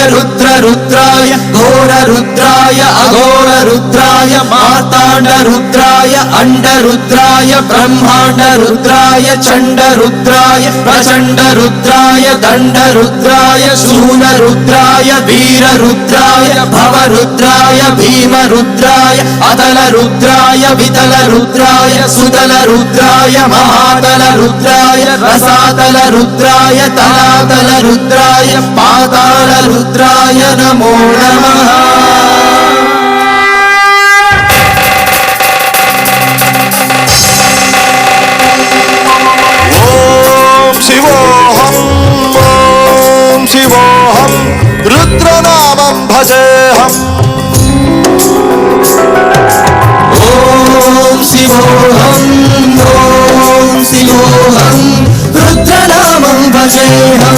रुद्र रुद्राय घोर रुद्राय अघोर रुद्राय मार्तांड रुद्राय अंड रुद्राय ब्रह्मांड रुद्राय चंड रुद्राय प्रचंड रुद्राय दंड रुद्राय शूल रुद्राय वीर रुद्राय भव रुद्राय भीम रुद्राय अतल रुद्राय वितल रुद्राय सुतल रुद्राय महातल रुद्राय रसातल रुद्राय तलातल रुद्राय पाताल रुद्राय नमो नमः। ओम शिवोहम रुद्रनामं भजेहम। ओम शिवोहम रुद्रनामं भजेहम।